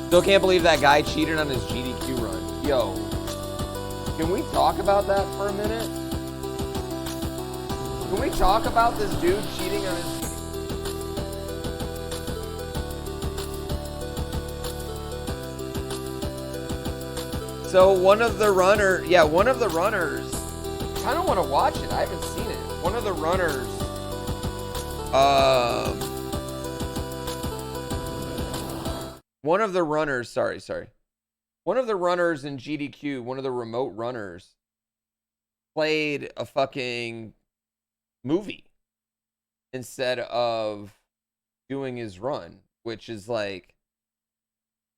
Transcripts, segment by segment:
Still can't believe that guy cheated on his GDQ run. Yo, can we talk about that for a minute? Can we talk about this dude cheating on his... So one of the runners, I don't want to watch it. I haven't seen it. One of the runners, sorry. One of the runners in GDQ, one of the remote runners, played a fucking movie instead of doing his run, which is like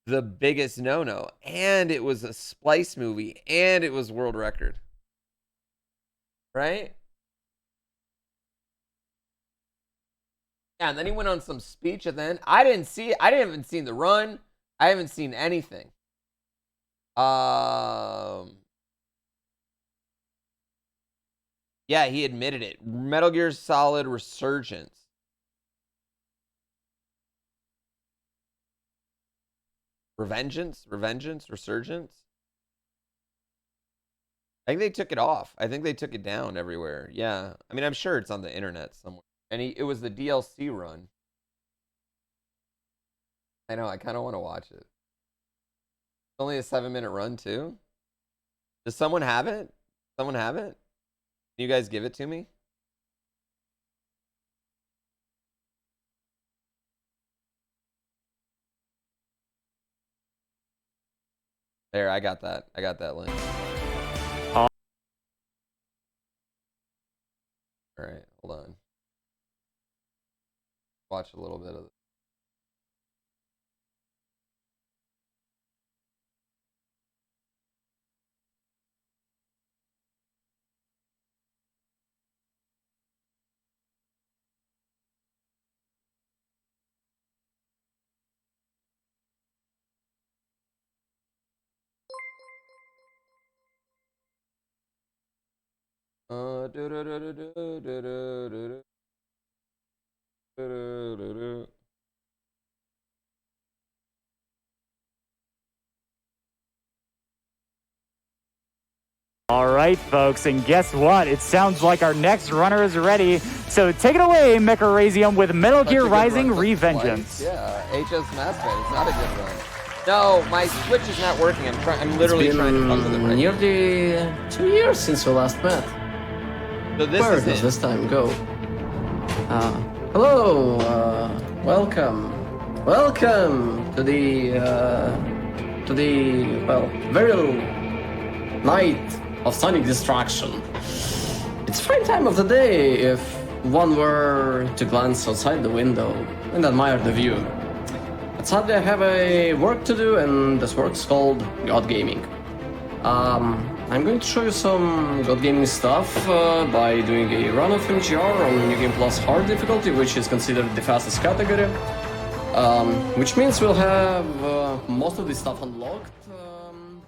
the biggest no-no. And it was a splice movie, and it was world record. Right? Yeah, and then he went on some speech at the end. I didn't see it. I haven't seen the run. I haven't seen anything. Yeah, he admitted it. Metal Gear Solid Resurgence. Resurgence. I think they took it off. I think they took it down everywhere. Yeah. I mean, I'm sure it's on the internet somewhere. And it was the DLC run. I know, I kind of want to watch it. It's only a 7-minute run, too. Does someone have it? Someone have it? Can you guys give it to me? There, I got that. I got that link. All right, hold on. Watch a little bit of it. All right, folks, and guess what? It sounds like our next runner is ready. So take it away, Mecharazium, with Metal Gear Rising Revengeance. Yeah, HS Mass Effect. It's not a good run. No, my Switch is not working. I'm literally trying to fuck with it right now. Nearly 2 years since we last met. So this Where is does it. this time go? Hello, welcome to the well, very night of sonic distraction. It's a fine time of the day if one were to glance outside the window and admire the view. But sadly I have a work to do, and this work's called God Gaming. I'm going to show you some God Gaming stuff by doing a run of MGR on New Game Plus hard difficulty, which is considered the fastest category. Which means we'll have most of the stuff unlocked, and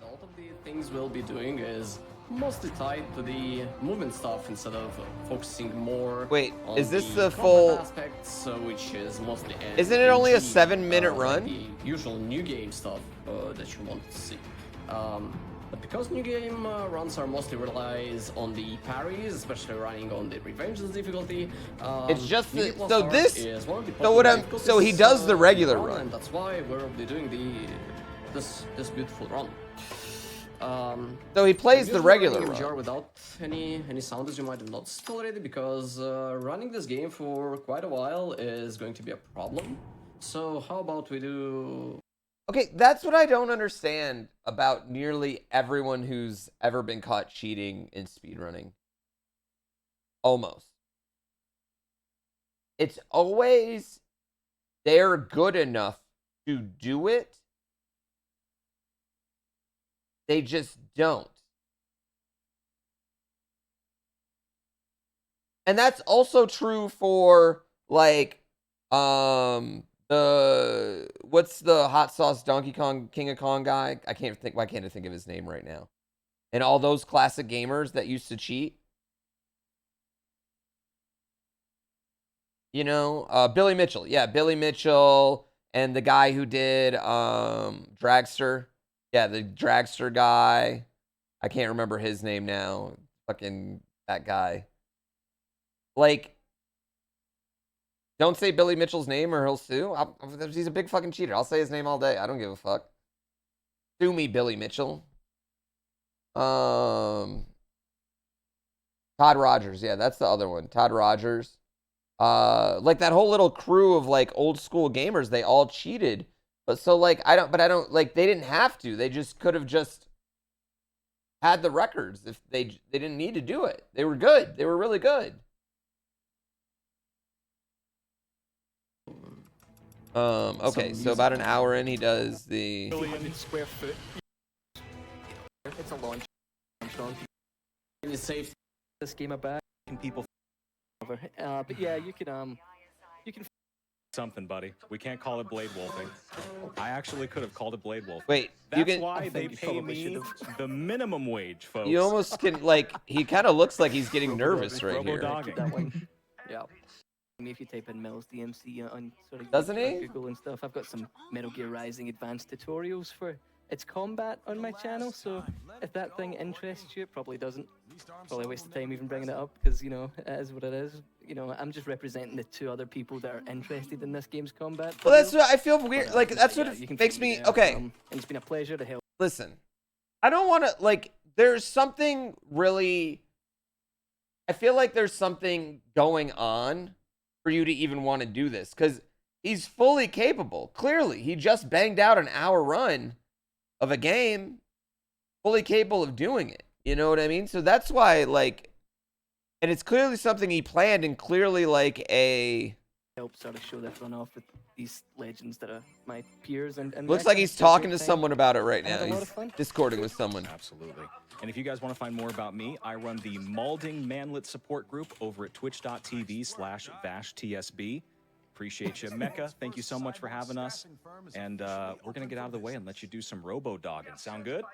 all of the things we'll be doing is mostly tied to the movement stuff instead of focusing more. Wait, on is this the combat full aspects, which is mostly Isn't it only a RPG, 7-minute run? The usual new game stuff that you want to see. But because new game runs are mostly relies on the parries, especially running on the Revengeance difficulty, It's just New the- Game Plus so Hard this- is one of the so what popular I'm- difficulties, so he does the regular run. and that's why we'll be doing this beautiful run. So he plays the Usually regular running run. MGR without any sound, as you might have noticed already, because running this game for quite a while is going to be a problem. So how about we do... Okay, that's what I don't understand about nearly everyone who's ever been caught cheating in speedrunning. Almost. It's always they're good enough to do it. They just don't. And that's also true for like what's the hot sauce Donkey Kong King of Kong guy? Why can't I think of his name right now? And all those classic gamers that used to cheat. You know, Billy Mitchell. Yeah, Billy Mitchell And the guy who did Dragster. Yeah, the Dragster guy. I can't remember his name now. Fucking that guy. Like, don't say Billy Mitchell's name or he'll sue. He's a big fucking cheater. I'll say his name all day. I don't give a fuck. Sue me, Billy Mitchell. Todd Rogers. Yeah, that's the other one. Todd Rogers. Like that whole little crew of like old school gamers, they all cheated. But so like I don't like they didn't have to. They just could have just had the records if they didn't need to do it. They were good. They were really good. Okay, so about an hour in, he does the Million square foot. It's a launch. It's safe. This game about can people over. But yeah, you can something, buddy. We can't call it blade wolfing. I actually could have called it blade wolf. wait. That's You can. why they pay me the minimum wage, folks. You almost can like. He kind of looks like he's getting nervous right here. Robo-dogging. that one. Yeah. I mean, if you type in Mills DMC on sort of Doesn't he? Google and stuff, I've got some Metal Gear Rising advanced tutorials for its combat on my channel. So if that thing interests you, it probably doesn't. Probably a waste of time even bringing it up because you know it is what it is. You know, I'm just representing the two other people that are interested in this game's combat. Well, that's what I feel weird. Like that's what You can makes find me there. okay. And it's been a pleasure to help. Listen, I don't want to like. There's something really. I feel like there's something going on for you to even want to do this because he's fully capable. Clearly, he just banged out an hour run of a game, fully capable of doing it. You know what I mean? So that's why, like, and it's clearly something he planned and clearly like a. Help sort of show that run off with these legends that are my peers and Looks Mech. like he's It's been a talking to great time. someone about it right I had now. a lot He's of fun. discording with someone. Absolutely. And if you guys want to find more about me, I run the Malding Manlet support group over at twitch.tv/VashTSB. Appreciate you. Mecca, thank you so much for having us. And we're going to get out of the way and let you do some robo-dogging. Sound good?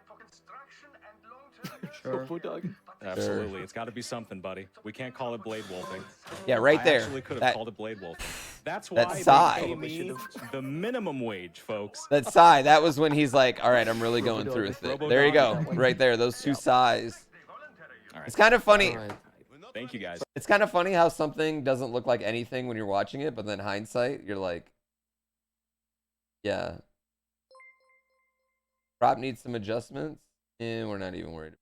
Sure. Bulldog. Absolutely. It's got to be something, buddy. We can't call it blade wolfing. Yeah, right I there. actually could have That, called it blade wolfing. That's That why sigh. they pay me the minimum wage, folks. that sigh. That was when he's like, "All right, I'm really going through with it." There you go, right there. Those two sighs. All right. It's kind of funny. Alright. Thank you, guys. It's kind of funny how something doesn't look like anything when you're watching it, but then hindsight, you're like, "Yeah." Prop needs some adjustments, and we're not even worried.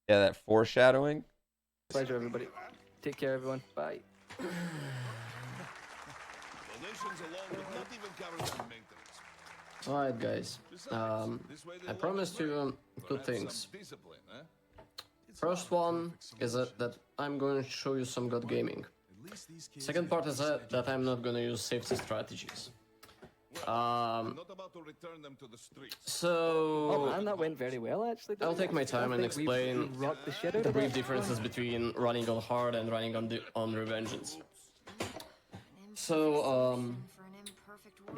Yeah, that foreshadowing. Pleasure, everybody. Take care, everyone. Bye. Alright, guys. I promised you two things. First one is that I'm going to show you some good gaming. Second part is that I'm not going to use safety strategies. So And that went very well, actually. I'll didn't take it? my time I and think we explain rocked the shit out the of brief it. differences between running on hard and running on Revengeance. So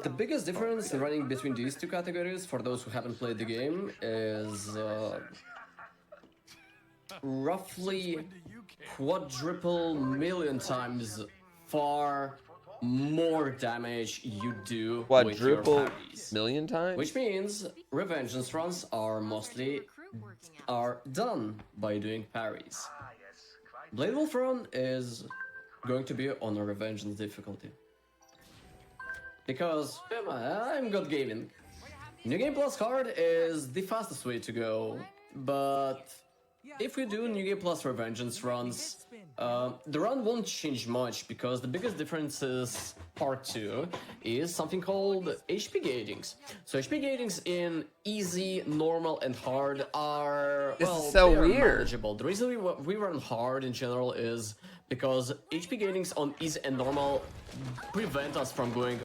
the biggest difference in running between these two categories, for those who haven't played the game, is roughly quadruple million times far more damage you do with your Quadruple parries. million times. Which means Revengeance runs are mostly done by doing parries. Blade Wolf run is going to be on a Revengeance difficulty. Because I'm good gaming. New Game Plus hard is the fastest way to go, but if we do New Game Plus Revengeance runs, the run won't change much because the biggest difference is part 2 is something called HP gatings. So HP gatings in easy, normal, and hard are This is so they are weird. manageable. The reason we run hard in general is because HP gatings on easy and normal prevent us from going.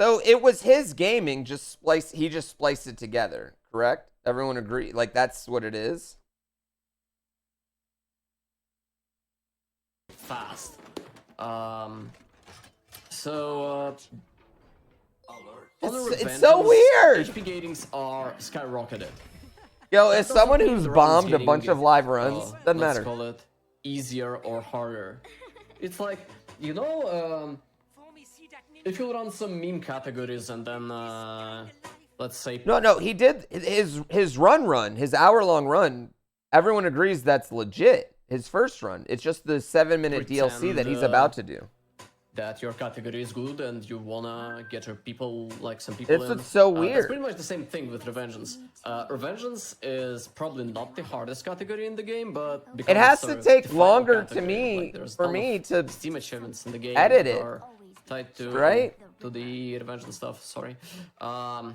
So it was his gaming, he just spliced it together, correct? Everyone agree? Like that's what it is? Fast. It's so weird. HP gatings are skyrocketed. Yo, That as doesn't someone mean who's the run is bombed a getting, bunch of live runs, doesn't let's matter. call it easier or harder. It's like, you know, if you run some meme categories and then, let's say... No, he did his run, his hour-long run. Everyone agrees that's legit. His first run. It's just the 7-minute DLC that he's about to do. That your category is good and you wanna get your people, like some people in. It's so weird. It's pretty much the same thing with Revengeance. Revengeance is probably not the hardest category in the game, but because It has it's to a take defined longer to category, me, like, there's for a lot me of to Steam achievements in the game edit that it. are tied to Right? to the Revengeance stuff. Sorry. Yeah,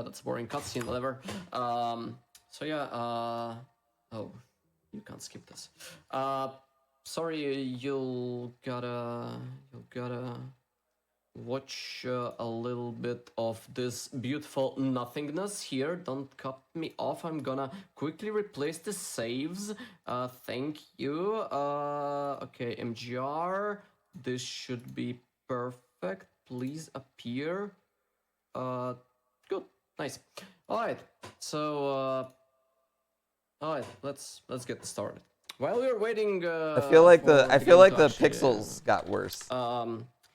that's a boring cutscene, whatever. So yeah. Oh, you can't skip this. Sorry, you'll gotta watch a little bit of this beautiful nothingness here. Don't cut me off. I'm gonna quickly replace the saves. Thank you. Okay, MGR. This should be perfect. Please appear. Good. Nice. All right. So, all right. Let's get started. While we're waiting, I feel like the pixels got worse.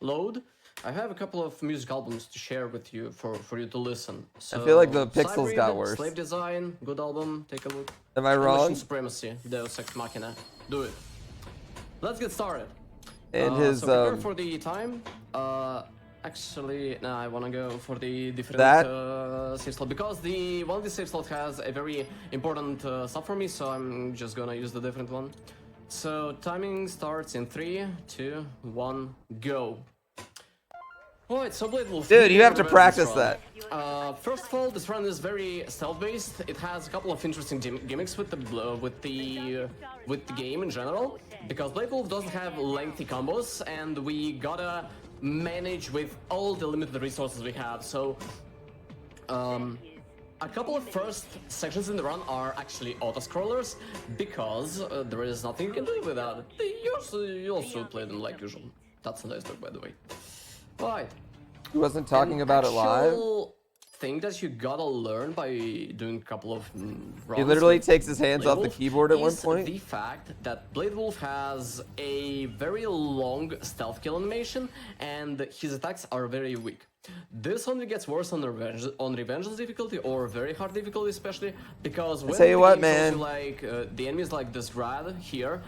Load. I have a couple of music albums to share with you for you to listen. So, I feel like the pixels Cyber got Unit, worse. Slave Design, good album. Take a look. Am I wrong? Mission Supremacy, Deus Ex Machina. Do it. Let's get started. And his so prepare for the time. Actually, no, I wanna go for the different save slot because one of the save slot has a very important stuff for me, so I'm just gonna use the different one. So timing starts in 3, 2, 1, go. Alright, so Blade Wolf. Dude, you have to practice that. First of all, this run is very stealth-based. It has a couple of interesting gimmicks with the game in general, because Blade Wolf doesn't have lengthy combos, and we gotta manage with all the limited resources we have. So, a couple of first sections in the run are actually auto-scrollers, because there is nothing you can do without it. You also play them like usual. That's a nice book, by the way. Right. He wasn't talking about it live. Thing that you gotta learn by doing a couple of runs. He literally takes his hands off the keyboard at one point. The fact that Blade Wolf has a very long stealth kill animation and his attacks are very weak. This only gets worse on Revengeance difficulty or very hard difficulty, especially because when tell you the what, game man. shows you, like the enemy is like this grad here,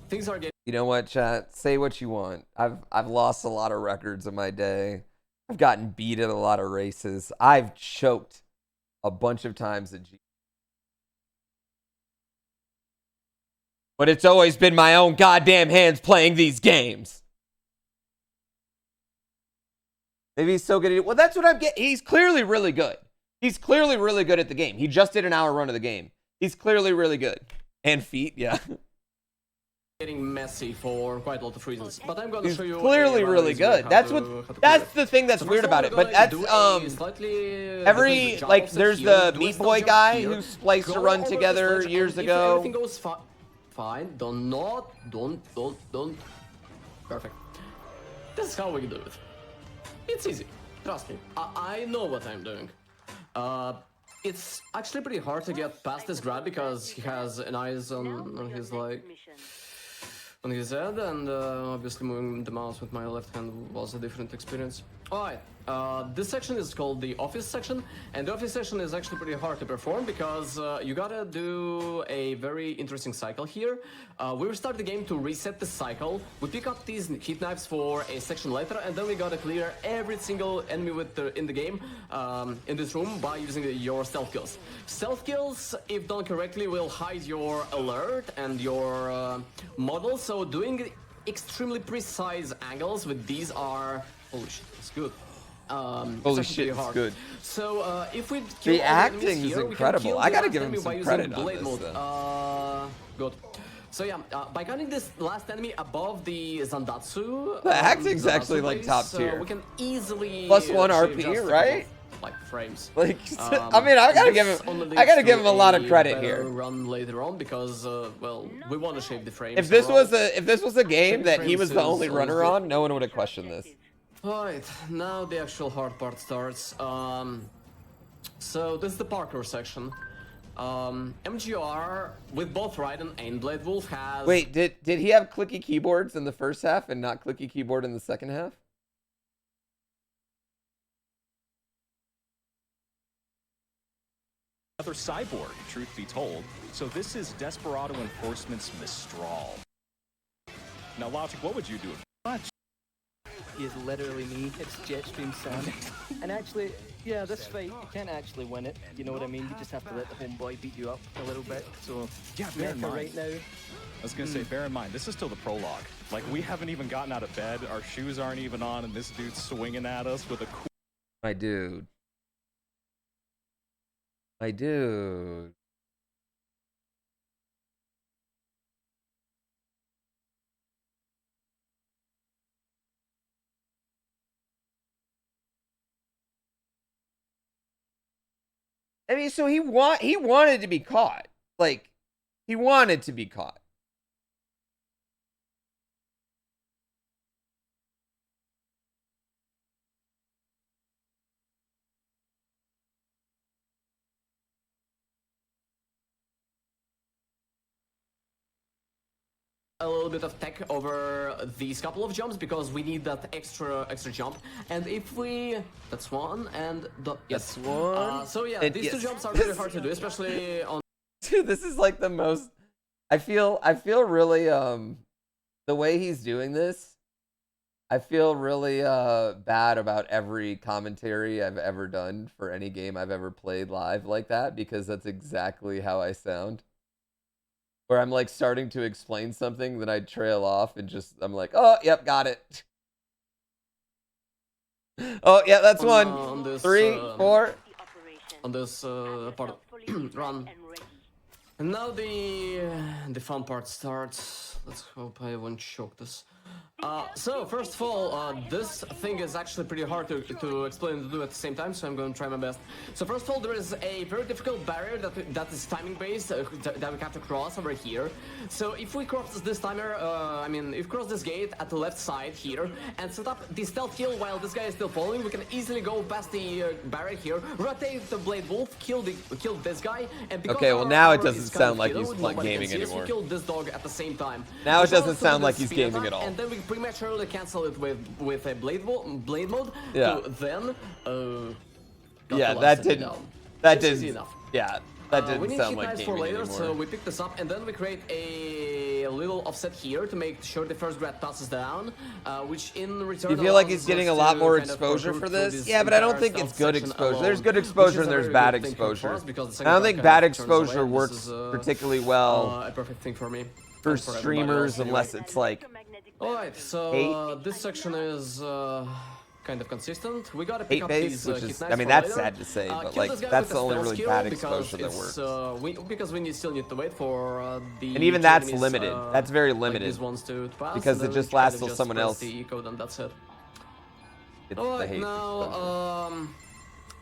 things are getting. You know what, chat? Say what you want. I've lost a lot of records in my day. I've gotten beat at a lot of races. I've choked a bunch of times at G. But it's always been my own goddamn hands playing these games. Maybe he's so good at it. Well, that's what I'm getting. He's clearly really good. He's clearly really good at the game. He just did an hour run of the game. He's clearly really good. And feet, yeah. Getting messy for quite a lot of reasons, but I'm gonna show you. Clearly, really good. That's the thing that's weird about it. But that's every like there's the Meat Boy guy who spliced a run together years ago. Everything goes fine. Don't. Perfect. This is how we do it. It's easy. Trust me. I know what I'm doing. It's actually pretty hard to get past this grab because he has an eyes on his like. On his head, and obviously moving the mouse with my left hand was a different experience. Alright, this section is called the office section, and the office section is actually pretty hard to perform because you gotta do a very interesting cycle here. We restart the game to reset the cycle, we pick up these heat knives for a section later, and then we gotta clear every single enemy in the game in this room by using your stealth kills. Stealth kills, if done correctly, will hide your alert and your model, so doing extremely precise angles with these are... Holy shit, it's good. Holy shit, it's good. So if we kill the acting is incredible. I gotta give him some credit on this. Good. So yeah, by counting this last enemy above the Zandatsu, the acting's actually like top tier. We can easily +1 RP, right? Like frames. Like, I mean, I gotta give him a lot of credit here. Run later on because, well, we want to shape the frames. If this was a game that he was the only runner on, no one would have questioned this. Alright, now the actual hard part starts. So this is the parkour section. MGR with both Raiden and Blade Wolf has... Wait, did he have clicky keyboards in the first half and not clicky keyboard in the second half? Another cyborg, truth be told. So this is Desperado Enforcement's Mistral. Now, Logic, what would you do? He is literally me. It's Jetstream Sam. And actually, yeah, this fight, you can't actually win it. You know what I mean? You just have to let the homeboy beat you up a little bit. So, Yeah, bear in Mecha mind. right now. I was gonna say, bear in mind, this is still the prologue. Like, we haven't even gotten out of bed, our shoes aren't even on, and this dude's swinging at us with a cool... My dude. My dude. I mean, so he wanted to be caught. Like, he wanted to be caught. A little bit of tech over these couple of jumps because we need that extra jump. And if we... That's one, and... Yes. That's one. So yeah, And these two yes. jumps are really hard to do, especially on... Dude, this is like the most... I feel really, the way he's doing this, I feel really, bad about every commentary I've ever done for any game I've ever played live like that, because that's exactly how I sound. Where I'm like starting to explain something, then I trail off and just, I'm like, oh, yep, got it. Oh, yeah, that's one. on this, 3, 4. On this part run. And now the fun part starts. Let's hope I won't choke this. So first of all, this thing is actually pretty hard to explain and to do at the same time, so I'm going to try my best. So first of all, there is a very difficult barrier that is timing based that we have to cross over here. So if we cross this timer, if we cross this gate at the left side here and set up the stealth kill while this guy is still following, we can easily go past the barrier here, rotate the Blade Wolf, kill this guy, and because Okay, well, now it doesn't sound like he's gaming anymore. We kill this dog at the same time. Now it We doesn't also sound do like the he's speed gaming attack, at all. And then we prematurely cancel it with a blade mode. Yeah. To then Yeah, that didn't. enough. Yeah, that We didn't need sound hit like knives for gaming later, anymore. so we pick this up and then we create a little offset here to make sure the first grad passes down, which in return. You feel like allows he's getting us a lot to more kind of exposure parkour for through this. Yeah, but I don't entire think it's stealth good section exposure. alone, There's good which exposure is and a there's very bad good thing for exposure. us because the I second don't guy think kind bad of turns exposure away. works This is, particularly well a perfect thing for me. for and for everybody streamers else anyway. unless it's like Alright, so this section is kind of consistent. We gotta pick 8 up base, these which hit is, knives I mean, for that's later. sad to say, but Kill like, this guy that's with the a only stealth really skill bad because exposure that it's, works. because we still need to wait for the And even that's enemies, limited. That's very like limited. these ones to pass, Because and it then just we kind lasts of till just someone press else. the E-code and that's it. It's the Alright, hate exposure.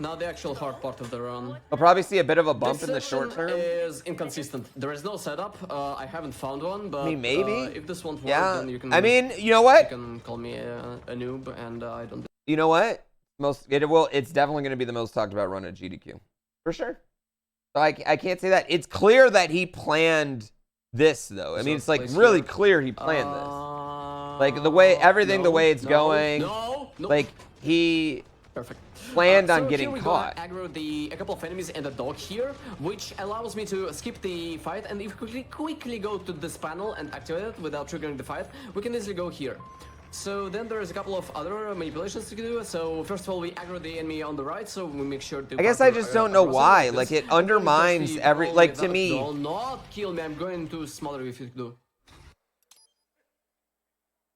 now the actual hard part of the run. We'll probably see a bit of a bump This in the short section term. is inconsistent. There is no setup. I haven't found one, but I mean, maybe. If this won't work, Yeah. then you can. I mean, you know you what? can call me a noob, and I don't. You know what? It's definitely going to be the most talked about run at GDQ. For sure. So I can't say that. It's clear that he planned this, though. I mean, it's like really clear he planned this. Like the way, everything, the way it's going. No. Like he Perfect. planned on So getting here we caught. Go, aggro a couple of enemies and a dog here, which allows me to skip the fight. And if we quickly go to this panel and activate it without triggering the fight, we can easily go here. So then there is a couple of other manipulations to do. So first of all, we aggro the enemy on the right, so we make sure to. I guess I just don't know across why. like Like this. it undermines Just every. all Like the to way me. Do not kill me. I'm going to smother you if you do.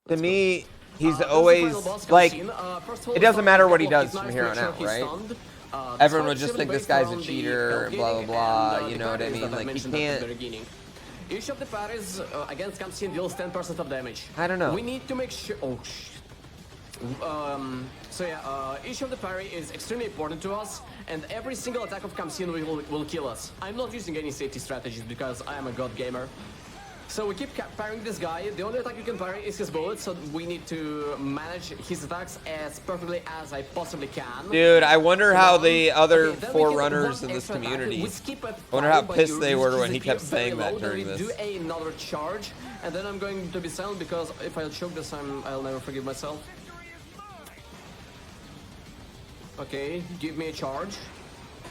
To me, he's This is the always final boss like. cutscene. First of all, it we doesn't found matter a what he couple of does hit from knives here to on make out, sure he's right? stunned. Everyone would This just fight think is this guy's a based around the cheater, LK, blah, blah, blah, and, you the know what I parries mean? that Like, he mentioned at can't- the very beginning. Each of the parries against Kamsin deals 10% of damage. I don't know. We need to make sure. Oh, so yeah, each of the parry is extremely important to us, and every single attack of Kamsin will kill us. I'm not using any safety strategies because I am a god gamer. So we keep parrying this guy. The only attack you can parry is his bullets, so we need to manage his attacks as perfectly as I possibly can. Dude, I wonder how the other Okay, then we four get runners one in this extra attack. community, We skip a I wonder how fire, but pissed you they use were when his he kept EQ very saying that low, during then this. we do another charge, and then I'm going to be silent because if I choke this time, I'll never forgive myself. Okay, give me a charge.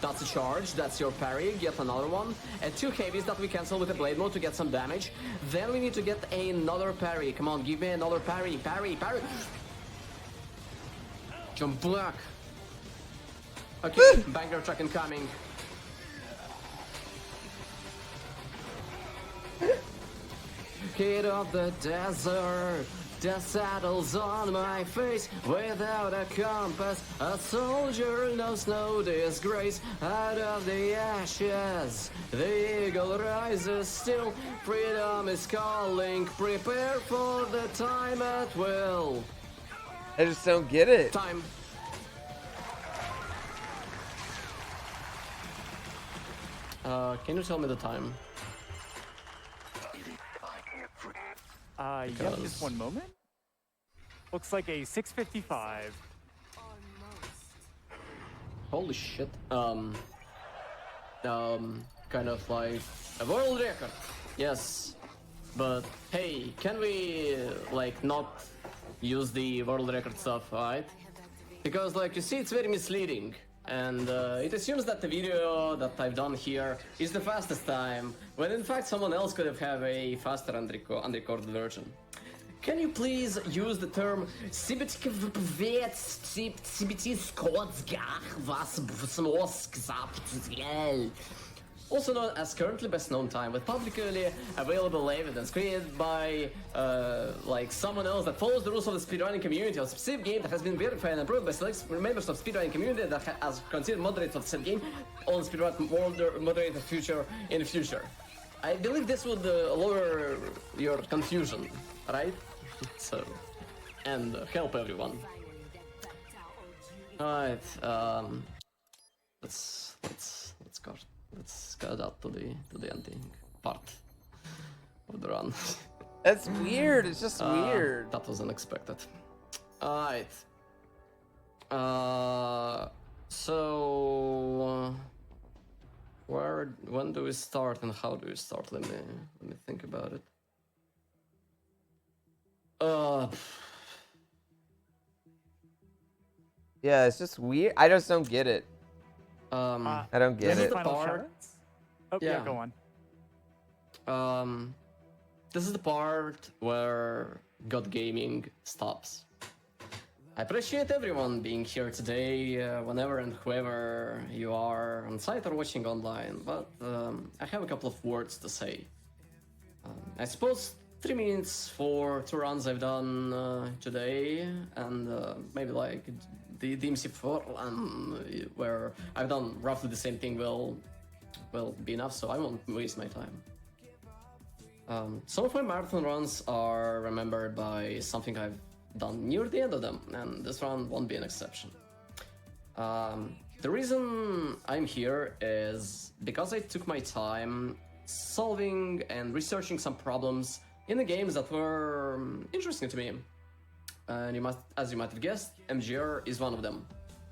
That's a charge, that's your parry, get another one. And 2 heavies that we cancel with a blade mode to get some damage. Then we need to get another parry. Come on, give me another parry, parry. Jump back. Okay, banger truck incoming. Kid of the desert, the saddle's on my face. Without a compass, a soldier knows no disgrace. Out of the ashes, the eagle rises still. Freedom is calling, prepare for the time at will. I just don't get it. Time. Can you tell me the time? Yep, just one moment. Looks like a 6:55. Holy shit. Kind of like a world record. Yes. But hey, can we like not use the world record stuff, right? Because like you see, it's very misleading. And it assumes that the video that I've done here is the fastest time, when in fact someone else could have a faster unrecorded version. Can you please use the term also known as currently best known time, with publicly available evidence created by like someone else that follows the rules of the speedrunning community, a specific game that has been verified and approved by select members of the speedrunning community that has considered moderators of said game on speedrun moderator future in the future. I believe this would lower your confusion, right? So, and help everyone. Alright, let's get out to the ending part of the run. That's weird. It's just weird. That was unexpected. Alright. So when do we start and how do we start? Let me think about it. Yeah, it's just weird. I just don't get it. I don't get it. Final part- shoutouts? Oh, yeah, go on. This is the part where God Gaming stops. I appreciate everyone being here today, whenever and whoever you are on site or watching online, but I have a couple of words to say. I suppose 3 minutes for 2 runs I've done today, and maybe like the DMC4, where I've done roughly the same thing will be enough, so I won't waste my time. Some of my marathon runs are remembered by something I've done near the end of them, and this run won't be an exception. The reason I'm here is because I took my time solving and researching some problems in the games that were interesting to me. And as you might have guessed, MGR is one of them.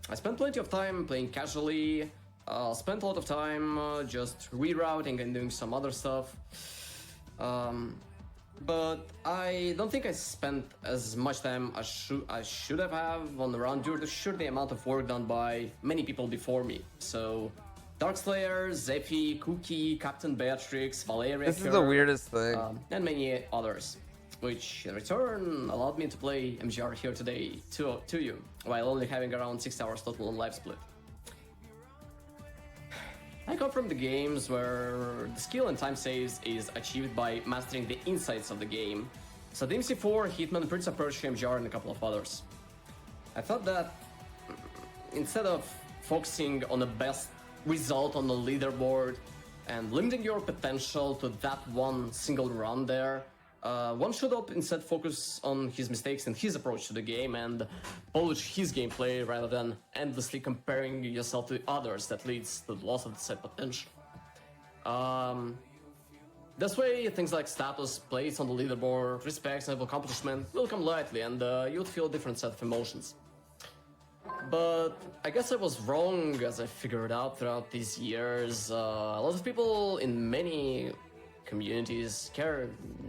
I spent plenty of time playing casually, spent a lot of time just rerouting and doing some other stuff. But I don't think I spent as much time as I should have on the run due to the amount of work done by many people before me. So, Darkslayer, Zephy, Cookie, Captain Beatrix, Valeria, This is the weirdest thing. and many others, which in return allowed me to play MGR here today to you, while only having around 6 hours total on live split. I come from the games where the skill and time saves is achieved by mastering the insights of the game. So DMC4, Hitman, Prince of Persia, MGR, and a couple of others. I thought that instead of focusing on the best result on the leaderboard and limiting your potential to that one single run there, one should instead focus on his mistakes and his approach to the game and polish his gameplay rather than endlessly comparing yourself to others that leads to the loss of the said potential. This way, things like status, place on the leaderboard, respect, and accomplishment will come lightly, and you'd feel a different set of emotions. But I guess I was wrong, as I figured out throughout these years. A lot of people in many communities care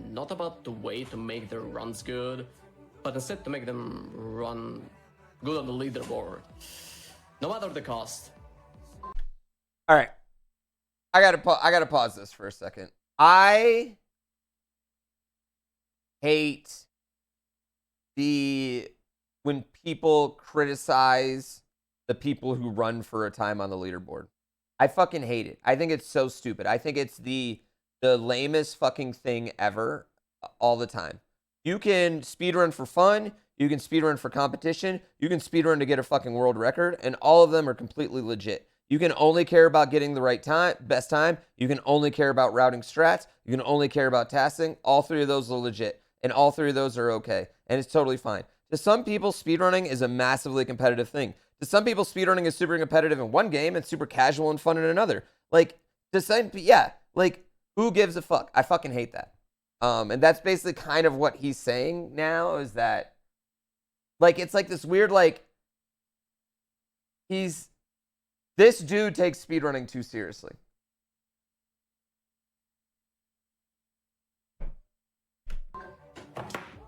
not about the way to make their runs good, but instead to make them run good on the leaderboard, no matter the cost. All right, I gotta pause this for a second. I hate when people criticize the people who run for a time on the leaderboard. I fucking hate it. I think it's so stupid. I think it's the lamest fucking thing ever all the time. You can speedrun for fun, you can speedrun for competition, you can speedrun to get a fucking world record, and all of them are completely legit. You can only care about getting the right time, best time. You can only care about routing strats. You can only care about tasking. All three of those are legit, and all three of those are okay, and it's totally fine. To some people, speedrunning is a massively competitive thing. To some people, speedrunning is super competitive in one game and super casual and fun in another. Like, to some, yeah, like, who gives a fuck? I fucking hate that. And that's basically kind of what he's saying now, is that, like, it's like this weird, like, this dude takes speedrunning too seriously.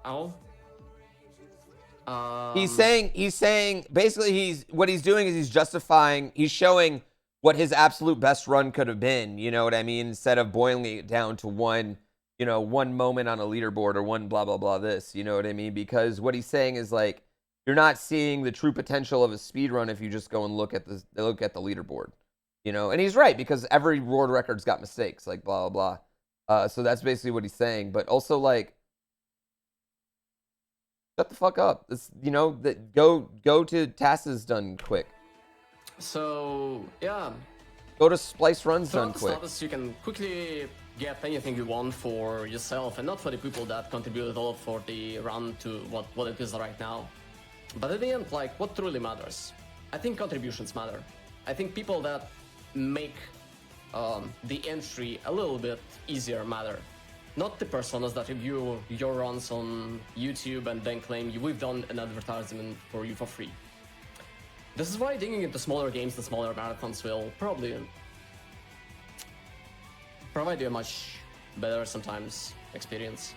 Oh. He's saying basically what he's doing is he's showing what his absolute best run could have been, you know what I mean, instead of boiling it down to one moment on a leaderboard or one blah blah blah this, you know what I mean? Because what he's saying is, like, you're not seeing the true potential of a speedrun if you just go and look at the leaderboard, you know? And he's right, because every world record's got mistakes, like blah blah blah. So that's basically what he's saying, but also, like, shut the fuck up. This, you know, that go to tasks done quick. So yeah, go to splice runs done quick. Status, you can quickly get anything you want for yourself, and not for the people that contributed all for the run to what it is right now. But at the end, like, what truly matters? I think contributions matter. I think people that make the entry a little bit easier matter. Not the personas that review your runs on YouTube and then claim we've done an advertisement for you for free. This is why digging into smaller games and smaller marathons will probably provide you a much better, sometimes, experience.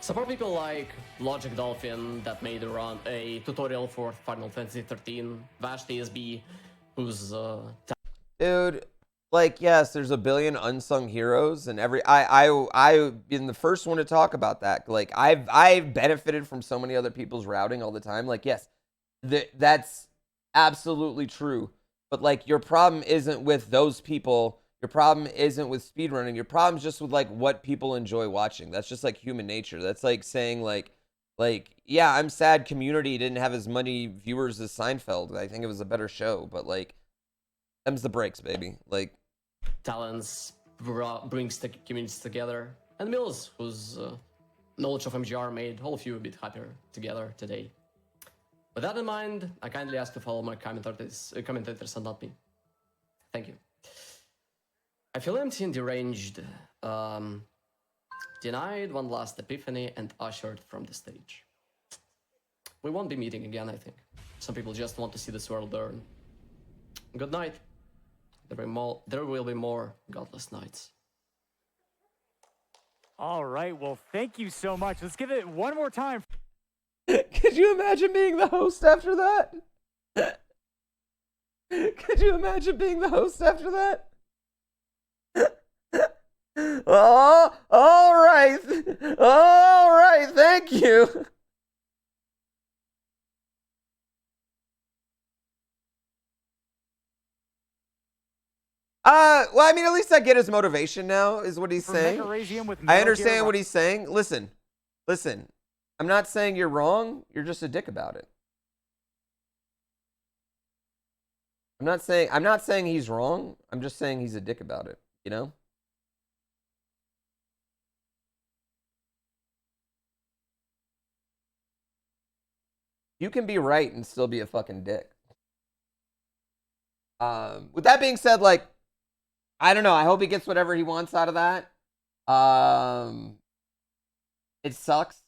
Support people like Logic Dolphin that made a tutorial for Final Fantasy 13, Vash TSB, who's dude, like, yes, there's a billion unsung heroes, and I been the first one to talk about that. Like, I've benefited from so many other people's routing all the time. Like, yes, that's absolutely true. But, like, your problem isn't with those people. Your problem isn't with speedrunning. Your problem's just with, like, what people enjoy watching. That's just, like, human nature. That's like saying, like, yeah, I'm sad Community didn't have as many viewers as Seinfeld. I think it was a better show, but, like, them's the breaks, baby. Like, talents brings the communities together, and Mills, whose knowledge of MGR made all of you a bit happier together today. With that in mind, I kindly ask to follow my commentators and not me. Thank you. I feel empty and deranged, denied one last epiphany and ushered from the stage. We won't be meeting again, I think. Some people just want to see this world burn. Good night. There will be more godless nights. All right, well, thank you so much. Let's give it one more time. Could you imagine being the host after that? Could you imagine being the host after that? Oh, all right. All right, thank you. Well, I mean, at least I get his motivation now, is what he's saying. I understand what he's saying. Listen. I'm not saying you're wrong. You're just a dick about it. I'm not saying he's wrong. I'm just saying he's a dick about it, you know? You can be right and still be a fucking dick. With that being said, like, I don't know. I hope he gets whatever he wants out of that. It sucks.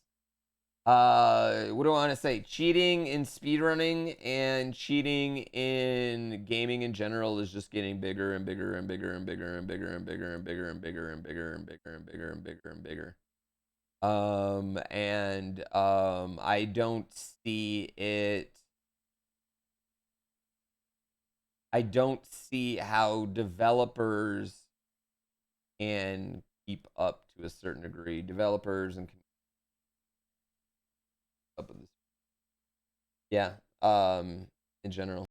What do I want to say? Cheating in speedrunning and cheating in gaming in general is just getting bigger and bigger and bigger and bigger and bigger and bigger and bigger and bigger and bigger and bigger and bigger and bigger and bigger. I don't see it. I don't see how developers can keep up to a certain degree. Developers and up with this. Yeah, in general.